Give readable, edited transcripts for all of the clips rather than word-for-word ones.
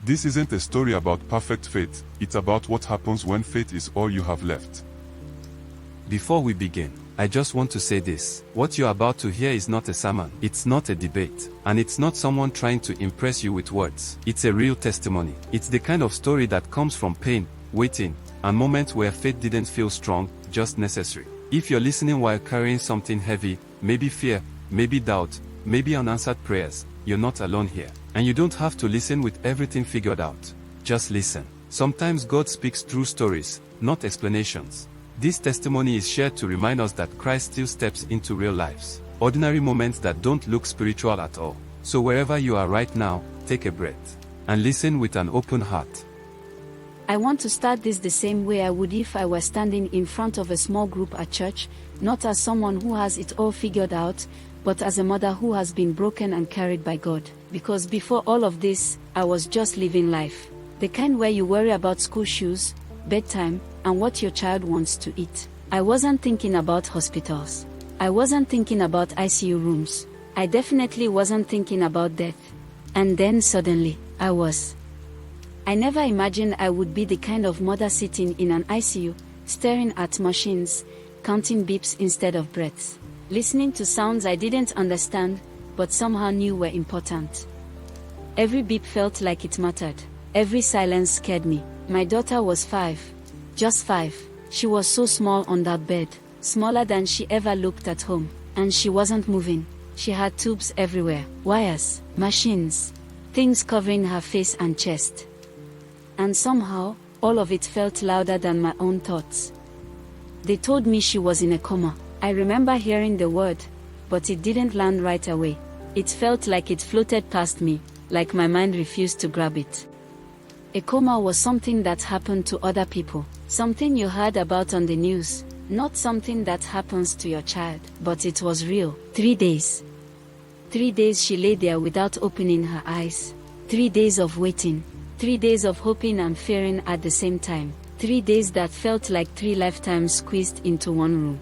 This isn't a story about perfect faith, it's about what happens when faith is all you have left. Before we begin, I just want to say this. What you're about to hear is not a sermon, it's not a debate, and it's not someone trying to impress you with words. It's a real testimony. It's the kind of story that comes from pain, waiting, and moments where faith didn't feel strong, just necessary. If you're listening while carrying something heavy, maybe fear, maybe doubt, maybe unanswered prayers, you're not alone here. And you don't have to listen with everything figured out. Just listen. Sometimes God speaks through stories, not explanations. This testimony is shared to remind us that Christ still steps into real lives. Ordinary moments that don't look spiritual at all. So wherever you are right now, take a breath. And listen with an open heart. I want to start this the same way I would if I were standing in front of a small group at church, not as someone who has it all figured out, but as a mother who has been broken and carried by God. Because before all of this, I was just living life. The kind where you worry about school shoes, bedtime, and what your child wants to eat. I wasn't thinking about hospitals. I wasn't thinking about ICU rooms. I definitely wasn't thinking about death. And then suddenly, I was. I never imagined I would be the kind of mother sitting in an ICU, staring at machines, counting beeps instead of breaths, listening to sounds I didn't understand, but somehow knew were important. Every beep felt like it mattered. Every silence scared me. My daughter was 5. Just 5. She was so small on that bed, smaller than she ever looked at home, and she wasn't moving. She had tubes everywhere, wires, machines, things covering her face and chest. And somehow, all of it felt louder than my own thoughts. They told me she was in a coma. I remember hearing the word, but it didn't land right away. It felt like it floated past me, like my mind refused to grab it. A coma was something that happened to other people, something you heard about on the news, not something that happens to your child, but it was real. 3 days. 3 days she lay there without opening her eyes. 3 days of waiting. 3 days of hoping and fearing at the same time. 3 days that felt like 3 lifetimes squeezed into one room.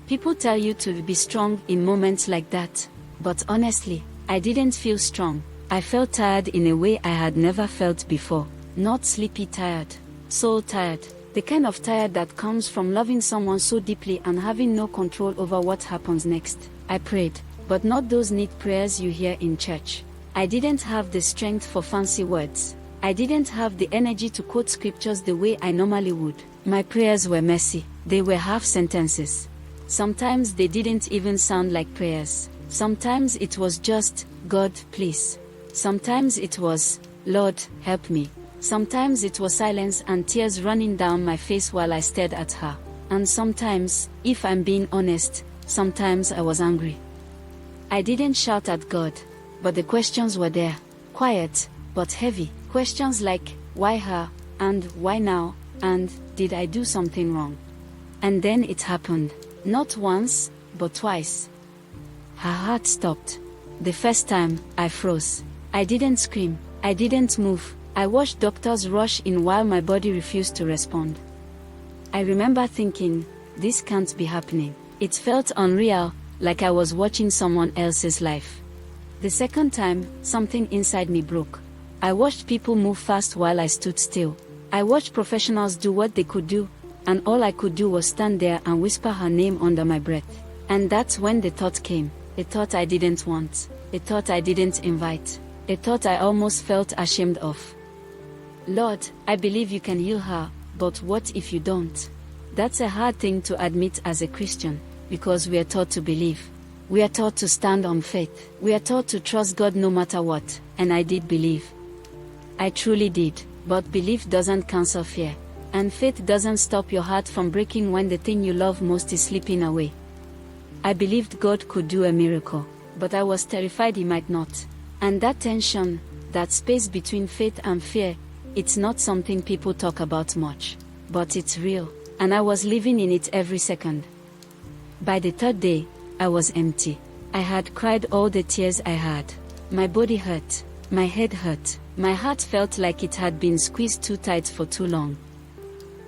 People tell you to be strong in moments like that, but honestly, I didn't feel strong. I felt tired in a way I had never felt before. Not sleepy tired, soul tired. The kind of tired that comes from loving someone so deeply and having no control over what happens next. I prayed, but not those neat prayers you hear in church. I didn't have the strength for fancy words. I didn't have the energy to quote scriptures the way I normally would. My prayers were messy. They were half sentences. Sometimes they didn't even sound like prayers. Sometimes it was just, God, please. Sometimes it was, Lord, help me. Sometimes it was silence and tears running down my face while I stared at her. And sometimes, if I'm being honest, sometimes I was angry. I didn't shout at God, but the questions were there. Quiet, but heavy. Questions like, why her? And why now? And, did I do something wrong? And then it happened. Not once, but twice. Her heart stopped. The first time, I froze. I didn't scream. I didn't move. I watched doctors rush in while my body refused to respond. I remember thinking, this can't be happening. It felt unreal, like I was watching someone else's life. The second time, something inside me broke. I watched people move fast while I stood still. I watched professionals do what they could do, and all I could do was stand there and whisper her name under my breath. And that's when the thought came. A thought I didn't want. A thought I didn't invite. A thought I almost felt ashamed of. Lord, I believe you can heal her, but what if you don't? That's a hard thing to admit as a Christian, because we are taught to believe. We are taught to stand on faith. We are taught to trust God no matter what, and I did believe. I truly did, but belief doesn't cancel fear. And faith doesn't stop your heart from breaking when the thing you love most is slipping away. I believed God could do a miracle, but I was terrified He might not. And that tension, that space between faith and fear, it's not something people talk about much. But it's real, and I was living in it every second. By the third day, I was empty. I had cried all the tears I had. My body hurt. My head hurt. My heart felt like it had been squeezed too tight for too long.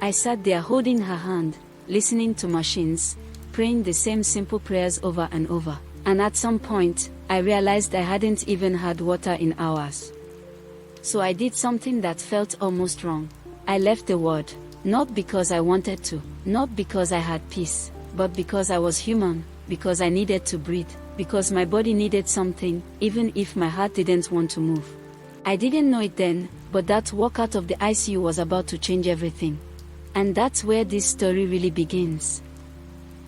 I sat there holding her hand, listening to machines, praying the same simple prayers over and over. And at some point, I realized I hadn't even had water in hours. So I did something that felt almost wrong. I left the ward. Not because I wanted to, not because I had peace, but because I was human, because I needed to breathe, because my body needed something, even if my heart didn't want to move. I didn't know it then, but that walk out of the ICU was about to change everything. And that's where this story really begins.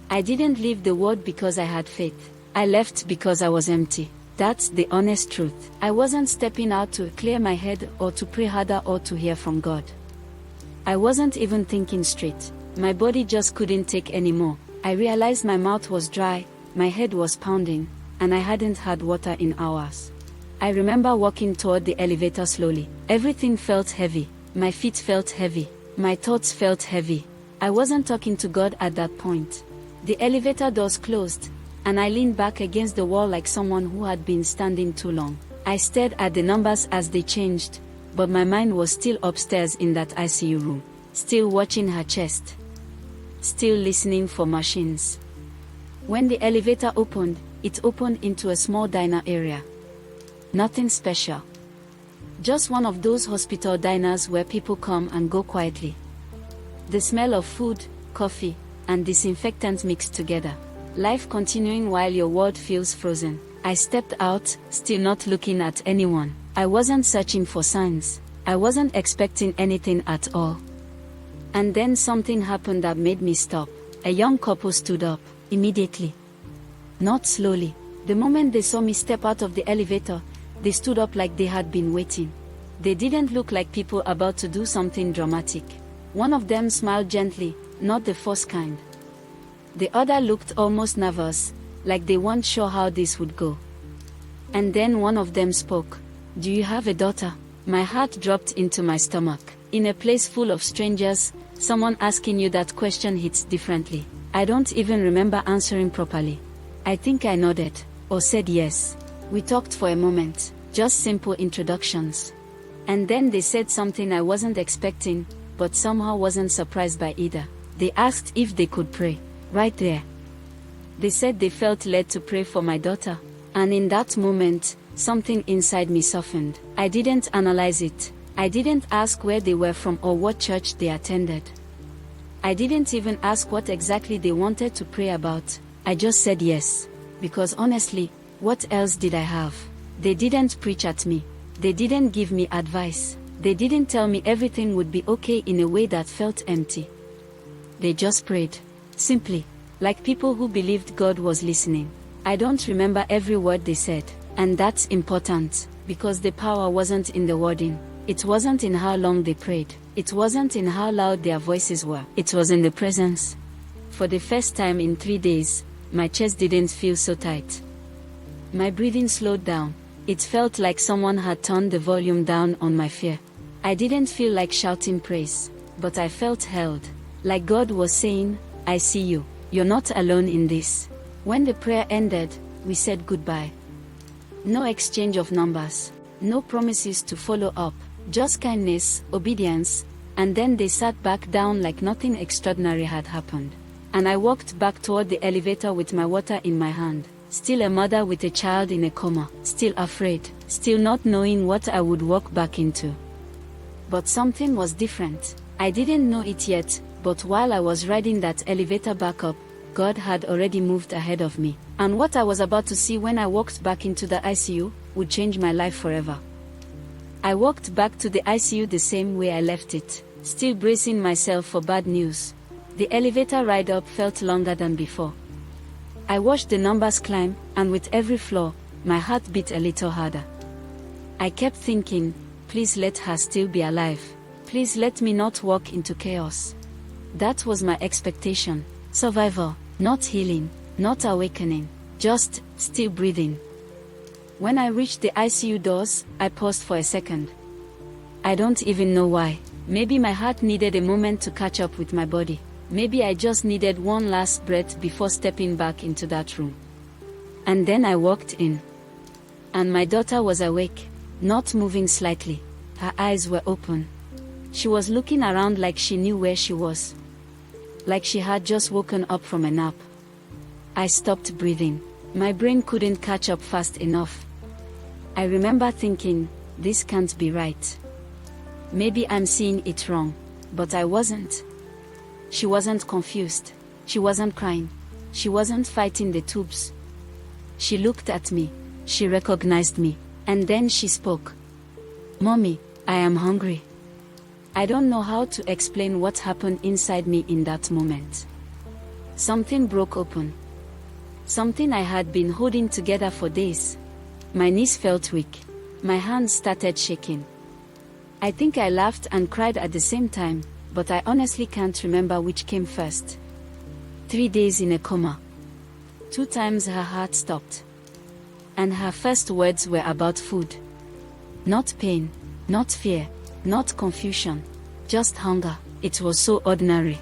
I didn't leave the ward because I had faith. I left because I was empty. That's the honest truth. I wasn't stepping out to clear my head or to pray harder or to hear from God. I wasn't even thinking straight. My body just couldn't take anymore. I realized my mouth was dry, my head was pounding, and I hadn't had water in hours. I remember walking toward the elevator slowly. Everything felt heavy. My feet felt heavy. My thoughts felt heavy. I wasn't talking to God at that point. The elevator doors closed, and I leaned back against the wall like someone who had been standing too long. I stared at the numbers as they changed, but my mind was still upstairs in that ICU room, still watching her chest, still listening for machines. When the elevator opened, it opened into a small diner area. Nothing special. Just one of those hospital diners where people come and go quietly. The smell of food, coffee, and disinfectant mixed together. Life continuing while your world feels frozen. I stepped out, still not looking at anyone. I wasn't searching for signs. I wasn't expecting anything at all. And then something happened that made me stop. A young couple stood up, immediately. Not slowly. The moment they saw me step out of the elevator, they stood up like they had been waiting. They didn't look like people about to do something dramatic. One of them smiled gently, not the forced kind. The other looked almost nervous, like they weren't sure how this would go. And then one of them spoke. "Do you have a daughter?" My heart dropped into my stomach. In a place full of strangers, someone asking you that question hits differently. I don't even remember answering properly. I think I nodded, or said yes. We talked for a moment, just simple introductions. And then they said something I wasn't expecting, but somehow wasn't surprised by either. They asked if they could pray, right there. They said they felt led to pray for my daughter. And in that moment, something inside me softened. I didn't analyze it. I didn't ask where they were from or what church they attended. I didn't even ask what exactly they wanted to pray about. I just said yes. Because honestly, what else did I have? They didn't preach at me. They didn't give me advice. They didn't tell me everything would be okay in a way that felt empty. They just prayed. Simply. Like people who believed God was listening. I don't remember every word they said. And that's important, because the power wasn't in the wording. It wasn't in how long they prayed. It wasn't in how loud their voices were. It was in the presence. For the first time in 3 days, my chest didn't feel so tight. My breathing slowed down. It felt like someone had turned the volume down on my fear. I didn't feel like shouting praise, but I felt held. Like God was saying, "I see you. You're not alone in this." When the prayer ended, we said goodbye. No exchange of numbers. No promises to follow up. Just kindness, obedience, and then they sat back down like nothing extraordinary had happened. And I walked back toward the elevator with my water in my hand. Still a mother with a child in a coma. Still afraid. Still not knowing what I would walk back into. But something was different. I didn't know it yet, but while I was riding that elevator back up, God had already moved ahead of me. And what I was about to see when I walked back into the ICU would change my life forever. I walked back to the ICU the same way I left it, still bracing myself for bad news. The elevator ride up felt longer than before. I watched the numbers climb, and with every floor, my heart beat a little harder. I kept thinking, please let her still be alive. Please let me not walk into chaos. That was my expectation. Survival, not healing, not awakening, just still breathing. When I reached the ICU doors, I paused for a second. I don't even know why. Maybe my heart needed a moment to catch up with my body. Maybe I just needed one last breath before stepping back into that room. And then I walked in. And my daughter was awake, not moving slightly. Her eyes were open. She was looking around like she knew where she was. Like she had just woken up from a nap. I stopped breathing. My brain couldn't catch up fast enough. I remember thinking, this can't be right. Maybe I'm seeing it wrong. But I wasn't. She wasn't confused. She wasn't crying. She wasn't fighting the tubes. She looked at me. She recognized me. And then she spoke. "Mommy, I am hungry." I don't know how to explain what happened inside me in that moment. Something broke open. Something I had been holding together for days. My knees felt weak. My hands started shaking. I think I laughed and cried at the same time, but I honestly can't remember which came first. 3 days in a coma. 2 times her heart stopped. And her first words were about food. Not pain, not fear, not confusion, just hunger. It was so ordinary.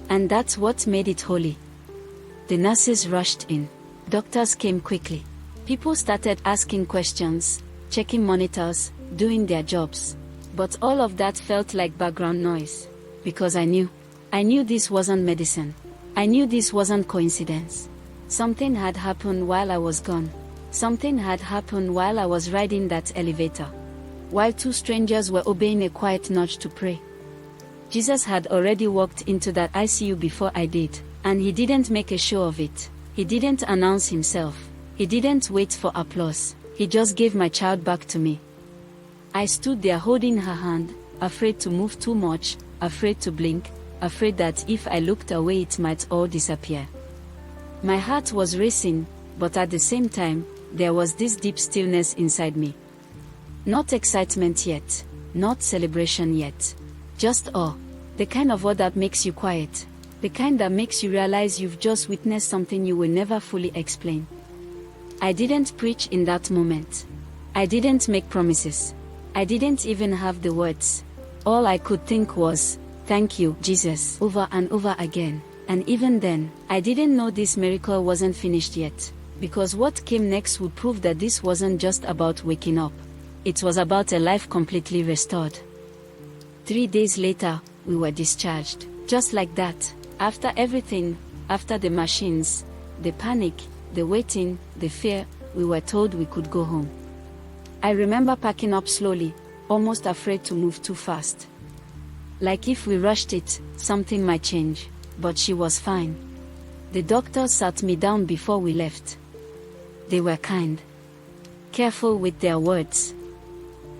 And that's what made it holy. The nurses rushed in. Doctors came quickly. People started asking questions, checking monitors, doing their jobs. But all of that felt like background noise. Because I knew this wasn't medicine. I knew this wasn't coincidence. Something had happened while I was gone. Something had happened while I was riding that elevator. While 2 strangers were obeying a quiet nudge to pray. Jesus had already walked into that ICU before I did, and he didn't make a show of it. He didn't announce himself. He didn't wait for applause. He just gave my child back to me. I stood there holding her hand, afraid to move too much, afraid to blink, afraid that if I looked away it might all disappear. My heart was racing, but at the same time, there was this deep stillness inside me. Not excitement yet, not celebration yet. Just awe. The kind of awe that makes you quiet. The kind that makes you realize you've just witnessed something you will never fully explain. I didn't preach in that moment. I didn't make promises. I didn't even have the words. All I could think was, "Thank you, Jesus," over and over again. And even then, I didn't know this miracle wasn't finished yet. Because what came next would prove that this wasn't just about waking up. It was about a life completely restored. 3 days later, we were discharged. Just like that. After everything, after the machines, the panic, the waiting, the fear, we were told we could go home. I remember packing up slowly, almost afraid to move too fast. Like if we rushed it, something might change. But she was fine. The doctors sat me down before we left. They were kind. Careful with their words.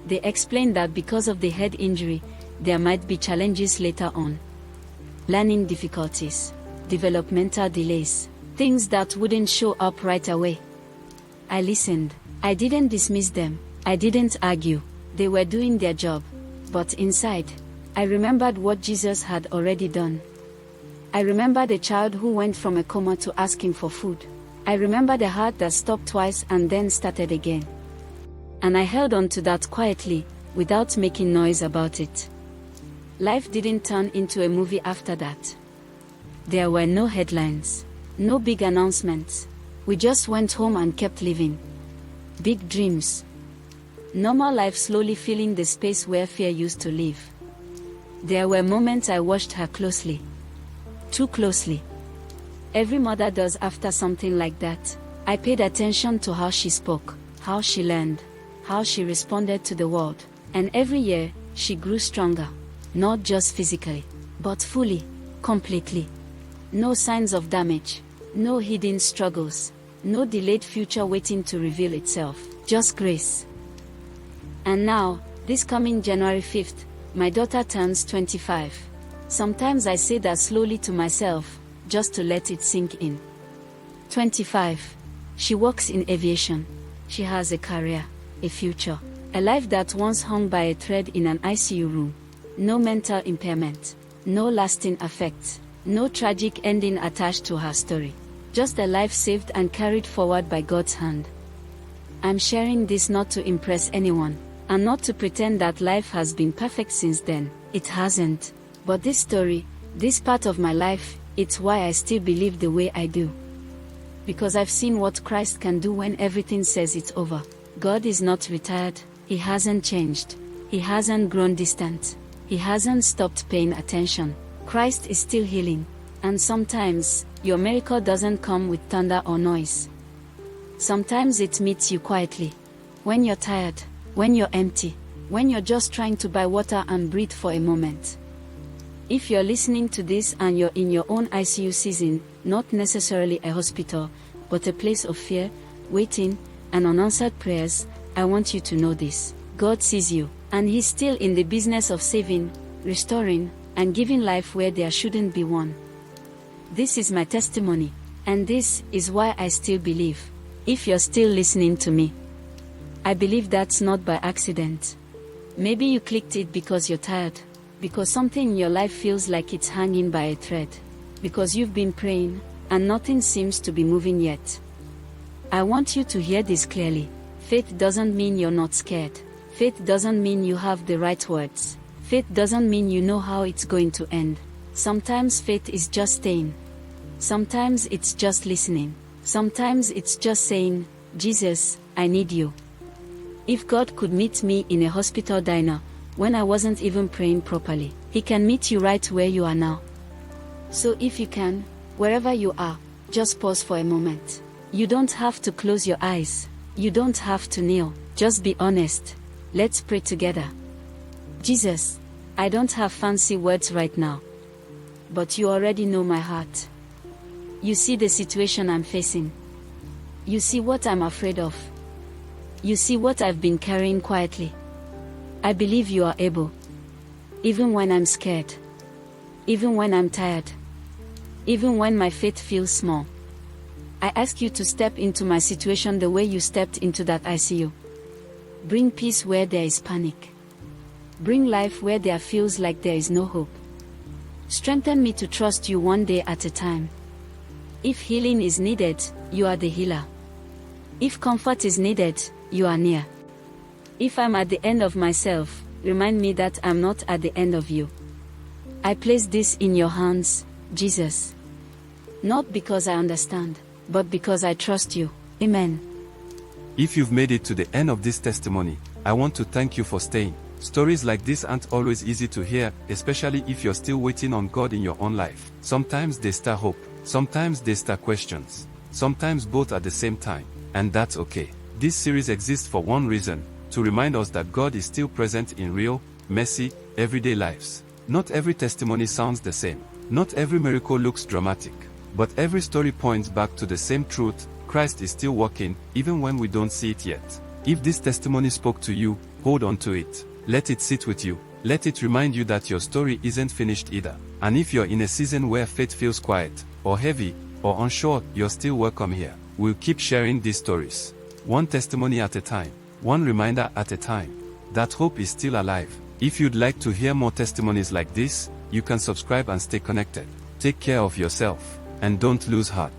They explained that because of the head injury, there might be challenges later on. Learning difficulties, developmental delays, things that wouldn't show up right away. I listened. I didn't dismiss them. I didn't argue. They were doing their job. But inside, I remembered what Jesus had already done. I remembered a child who went from a coma to asking for food. I remembered a heart that stopped twice and then started again. And I held on to that quietly, without making noise about it. Life didn't turn into a movie after that. There were no headlines, no big announcements. We just went home and kept living. Big dreams. Normal life slowly filling the space where fear used to live. There were moments I watched her closely. Too closely. Every mother does after something like that. I paid attention to how she spoke, how she learned, how she responded to the world. And every year, she grew stronger. Not just physically, but fully, completely. No signs of damage, no hidden struggles, no delayed future waiting to reveal itself, just grace. And now, this coming January 5th, my daughter turns 25. Sometimes I say that slowly to myself, just to let it sink in. 25. She works in aviation. She has a career, a future, a life that once hung by a thread in an ICU room. No mental impairment, no lasting effects, no tragic ending attached to her story. Just a life saved and carried forward by God's hand. I'm sharing this not to impress anyone, and not to pretend that life has been perfect since then. It hasn't. But this story, this part of my life, it's why I still believe the way I do. Because I've seen what Christ can do when everything says it's over. God is not retired, He hasn't changed, He hasn't grown distant, He hasn't stopped paying attention. Christ is still healing. And sometimes, your miracle doesn't come with thunder or noise. Sometimes it meets you quietly. When you're tired, when you're empty, when you're just trying to buy water and breathe for a moment. If you're listening to this and you're in your own ICU season, not necessarily a hospital, but a place of fear, waiting, and unanswered prayers, I want you to know this. God sees you, and He's still in the business of saving, restoring, and giving life where there shouldn't be one. This is my testimony, and this is why I still believe. If you're still listening to me, I believe that's not by accident. Maybe you clicked it because you're tired, because something in your life feels like it's hanging by a thread, because you've been praying, and nothing seems to be moving yet. I want you to hear this clearly. Faith doesn't mean you're not scared. Faith doesn't mean you have the right words. Faith doesn't mean you know how it's going to end. Sometimes faith is just staying. Sometimes it's just listening. Sometimes it's just saying, Jesus, I need you. If God could meet me in a hospital diner, when I wasn't even praying properly, He can meet you right where you are now. So if you can, wherever you are, just pause for a moment. You don't have to close your eyes. You don't have to kneel. Just be honest. Let's pray together. Jesus, I don't have fancy words right now, but you already know my heart. You see the situation I'm facing. You see what I'm afraid of. You see what I've been carrying quietly. I believe you are able. Even when I'm scared. Even when I'm tired. Even when my faith feels small. I ask you to step into my situation the way you stepped into that ICU. Bring peace where there is panic. Bring life where there feels like there is no hope. Strengthen me to trust you one day at a time. If healing is needed, you are the healer. If comfort is needed, you are near. If I'm at the end of myself, remind me that I'm not at the end of you. I place this in your hands, Jesus. Not because I understand, but because I trust you. Amen. If you've made it to the end of this testimony, I want to thank you for staying. Stories like this aren't always easy to hear, especially if you're still waiting on God in your own life. Sometimes they stir hope, sometimes they stir questions, sometimes both at the same time, and that's okay. This series exists for one reason, to remind us that God is still present in real, messy, everyday lives. Not every testimony sounds the same. Not every miracle looks dramatic. But every story points back to the same truth: Christ is still working, even when we don't see it yet. If this testimony spoke to you, hold on to it. Let it sit with you. Let it remind you that your story isn't finished either. And if you're in a season where faith feels quiet, or heavy, or unsure, you're still welcome here. We'll keep sharing these stories. One testimony at a time. One reminder at a time. That hope is still alive. If you'd like to hear more testimonies like this, you can subscribe and stay connected. Take care of yourself. And don't lose heart.